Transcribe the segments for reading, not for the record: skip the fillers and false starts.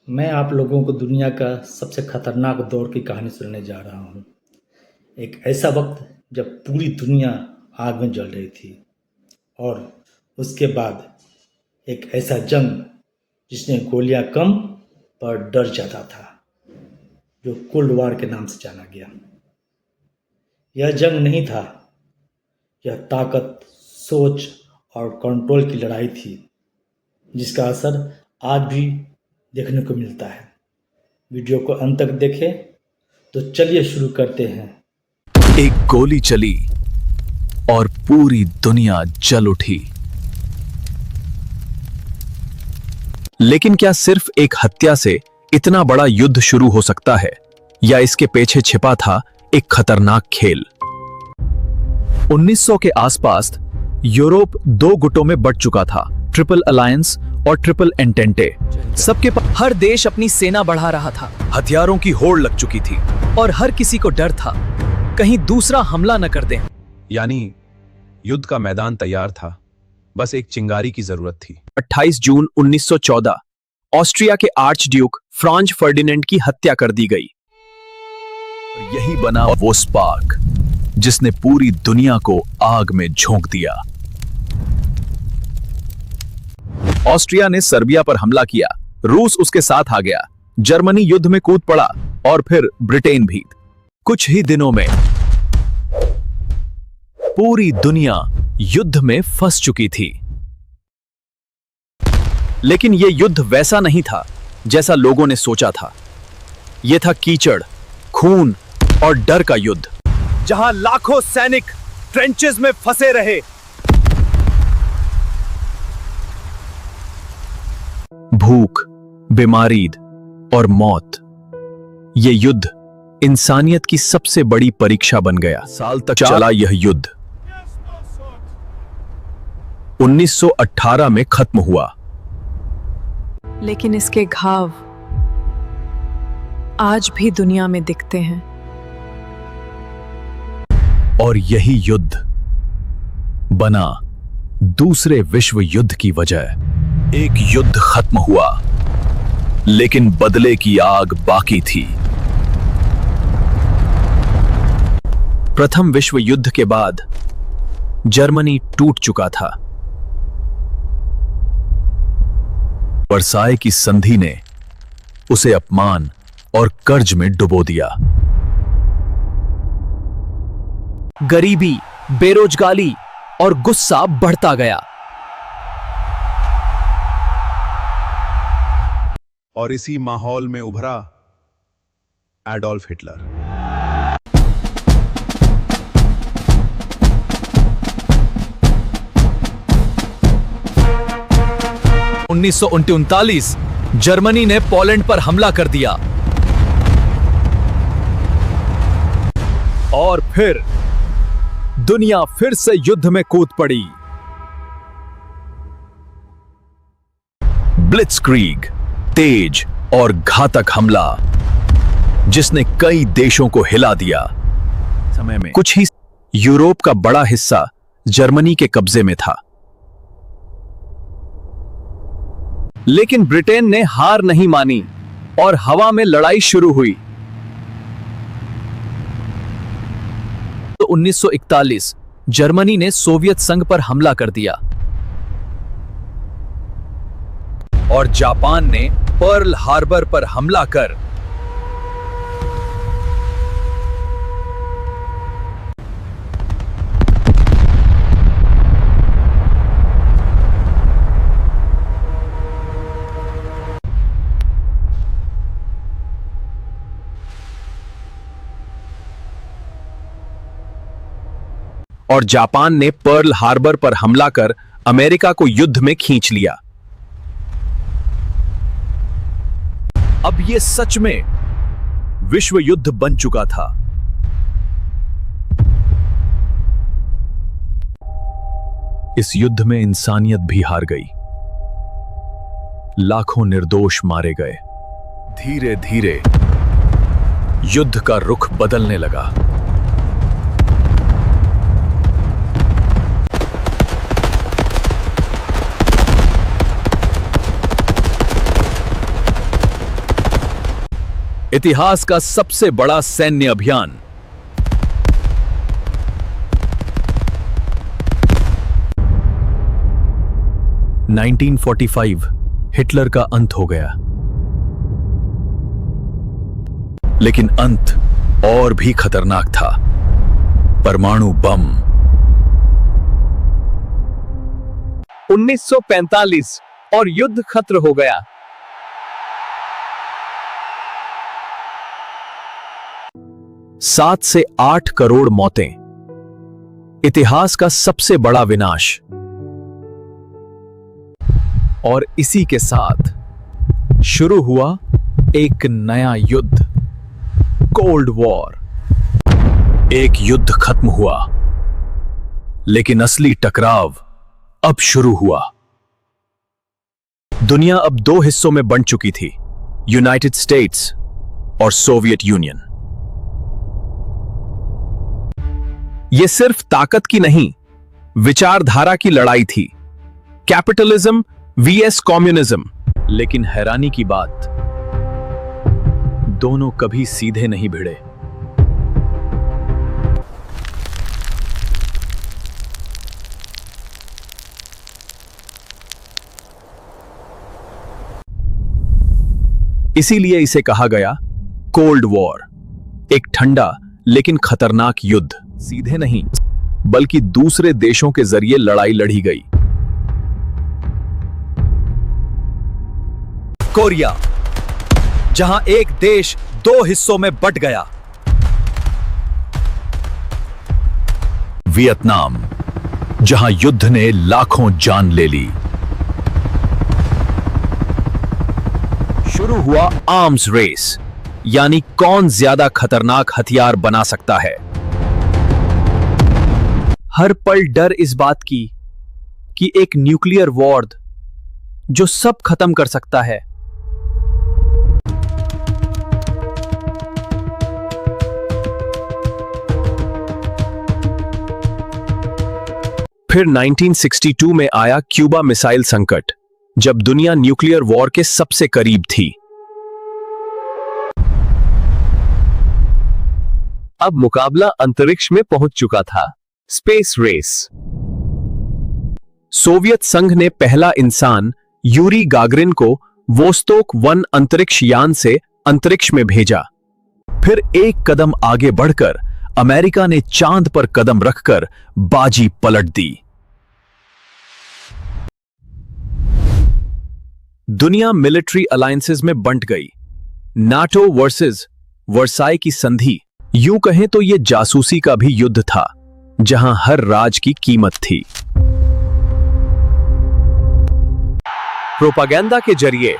मैं आप लोगों को दुनिया का सबसे खतरनाक दौर की कहानी सुनाने जा रहा हूँ। एक ऐसा वक्त जब पूरी दुनिया आग में जल रही थी और उसके बाद एक ऐसा जंग जिसमें गोलियां कम पर डर ज़्यादा था, जो कोल्ड वॉर के नाम से जाना गया। यह जंग नहीं था, यह ताकत, सोच और कंट्रोल की लड़ाई थी, जिसका असर आज भी देखने को मिलता है। वीडियो को अंत तक देखें। तो चलिए शुरू करते हैं। एक गोली चली और पूरी दुनिया जल उठी। लेकिन क्या सिर्फ एक हत्या से इतना बड़ा युद्ध शुरू हो सकता है, या इसके पीछे छिपा था एक खतरनाक खेल? 1900 के आसपास यूरोप दो गुटों में बंट चुका था, ट्रिपल अलायंस और ट्रिपल एंटेंटे। सबके पास हर देश अपनी सेना बढ़ा रहा था, हथियारों की होड़ लग चुकी थी और हर किसी को डर था कहीं दूसरा हमला न कर दे। यानी युद्ध का मैदान तैयार था, बस एक चिंगारी की जरूरत थी। 28 जून 1914 ऑस्ट्रिया के आर्च ड्यूक फ्रांज फर्डिनेंड की हत्या कर दी गई। और यही बना वो स्पार्क जिसने पूरी दुनिया को आग में झोंक दिया। ऑस्ट्रिया ने सर्बिया पर हमला किया, रूस उसके साथ आ गया, जर्मनी युद्ध में कूद पड़ा और फिर ब्रिटेन भी। कुछ ही दिनों में पूरी दुनिया युद्ध में फंस चुकी थी। लेकिन यह युद्ध वैसा नहीं था जैसा लोगों ने सोचा था। यह था कीचड़, खून और डर का युद्ध, जहां लाखों सैनिक ट्रेंचेस में फंसे रहे। भूख, बीमारी और मौत, यह युद्ध इंसानियत की सबसे बड़ी परीक्षा बन गया। साल तक चला यह युद्ध 1918 में खत्म हुआ। लेकिन इसके घाव आज भी दुनिया में दिखते हैं। और यही युद्ध बना दूसरे विश्व युद्ध की वजह। एक युद्ध खत्म हुआ, लेकिन बदले की आग बाकी थी। प्रथम विश्व युद्ध के बाद जर्मनी टूट चुका था। वर्साय की संधि ने उसे अपमान और कर्ज में डुबो दिया। गरीबी, बेरोजगारी और गुस्सा बढ़ता गया। और इसी माहौल में उभरा एडोल्फ हिटलर। उन्नीस जर्मनी ने पोलैंड पर हमला कर दिया और फिर दुनिया फिर से युद्ध में कूद पड़ी। ब्लिट्जक्रीग, तेज और घातक हमला जिसने कई देशों को हिला दिया। समय में कुछ ही यूरोप का बड़ा हिस्सा जर्मनी के कब्जे में था। लेकिन ब्रिटेन ने हार नहीं मानी और हवा में लड़ाई शुरू हुई। तो 1941 जर्मनी ने सोवियत संघ पर हमला कर दिया और जापान ने पर्ल हार्बर पर हमला कर अमेरिका को युद्ध में खींच लिया। अब यह सच में विश्व युद्ध बन चुका था। इस युद्ध में इंसानियत भी हार गई। लाखों निर्दोष मारे गए। धीरे धीरे युद्ध का रुख बदलने लगा। इतिहास का सबसे बड़ा सैन्य अभियान। नाइनटीन 1945 हिटलर का अंत हो गया, लेकिन अंत और भी खतरनाक था। परमाणु बम। 1945 और युद्ध खत्म हो गया। सात से 8 करोड़ मौतें। इतिहास का सबसे बड़ा विनाश। और इसी के साथ शुरू हुआ एक नया युद्ध, कोल्ड वॉर। एक युद्ध खत्म हुआ, लेकिन असली टकराव अब शुरू हुआ। दुनिया अब 2 हिस्सों में बंट चुकी थी, यूनाइटेड स्टेट्स और सोवियत यूनियन। यह सिर्फ ताकत की नहीं, विचारधारा की लड़ाई थी। Capitalism VS communism. लेकिन हैरानी की बात, दोनों कभी सीधे नहीं भिड़े। इसीलिए इसे कहा गया कोल्ड वॉर, एक ठंडा लेकिन खतरनाक युद्ध। सीधे नहीं, बल्कि दूसरे देशों के जरिए लड़ाई लड़ी गई। कोरिया, जहां एक देश 2 हिस्सों में बंट गया। वियतनाम, जहां युद्ध ने लाखों जान ले ली। शुरू हुआ आर्म्स रेस, यानी कौन ज्यादा खतरनाक हथियार बना सकता है। हर पल डर इस बात की कि एक न्यूक्लियर वॉर जो सब खत्म कर सकता है। फिर 1962 में आया क्यूबा मिसाइल संकट, जब दुनिया न्यूक्लियर वॉर के सबसे करीब थी। अब मुकाबला अंतरिक्ष में पहुंच चुका था, स्पेस रेस। सोवियत संघ ने पहला इंसान यूरी गागरिन को वोस्तोक 1 अंतरिक्ष यान से अंतरिक्ष में भेजा। फिर एक कदम आगे बढ़कर अमेरिका ने चांद पर कदम रखकर बाजी पलट दी। दुनिया मिलिट्री अलायंसेस में बंट गई। नाटो वर्सेस वर्साई की संधि। यूं कहें तो यह जासूसी का भी युद्ध था, जहां हर राज की कीमत थी। प्रोपागेंडा के जरिए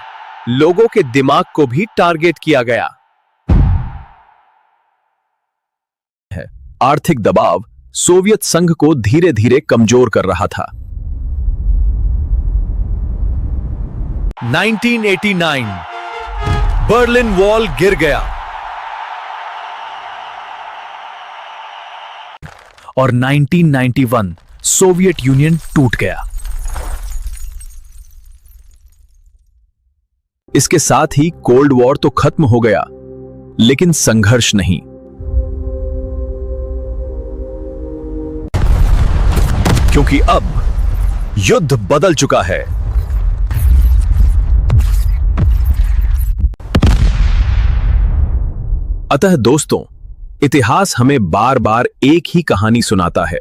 लोगों के दिमाग को भी टारगेट किया गया। आर्थिक दबाव सोवियत संघ को धीरे धीरे कमजोर कर रहा था। 1989 बर्लिन वॉल गिर गया और 1991 सोवियत यूनियन टूट गया। इसके साथ ही कोल्ड वॉर तो खत्म हो गया, लेकिन संघर्ष नहीं। क्योंकि अब युद्ध बदल चुका है। अतः दोस्तों, इतिहास हमें बार बार एक ही कहानी सुनाता है।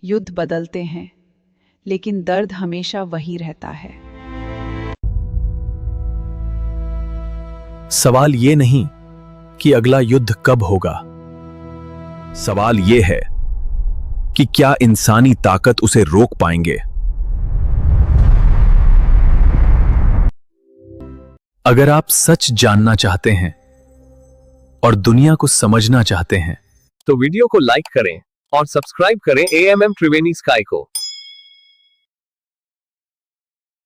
युद्ध बदलते हैं, लेकिन दर्द हमेशा वही रहता है। सवाल ये नहीं कि अगला युद्ध कब होगा, सवाल ये है कि क्या इंसानी ताकत उसे रोक पाएंगे। अगर आप सच जानना चाहते हैं और दुनिया को समझना चाहते हैं, तो वीडियो को लाइक करें और सब्सक्राइब करें AMM त्रिवेणी स्काई को।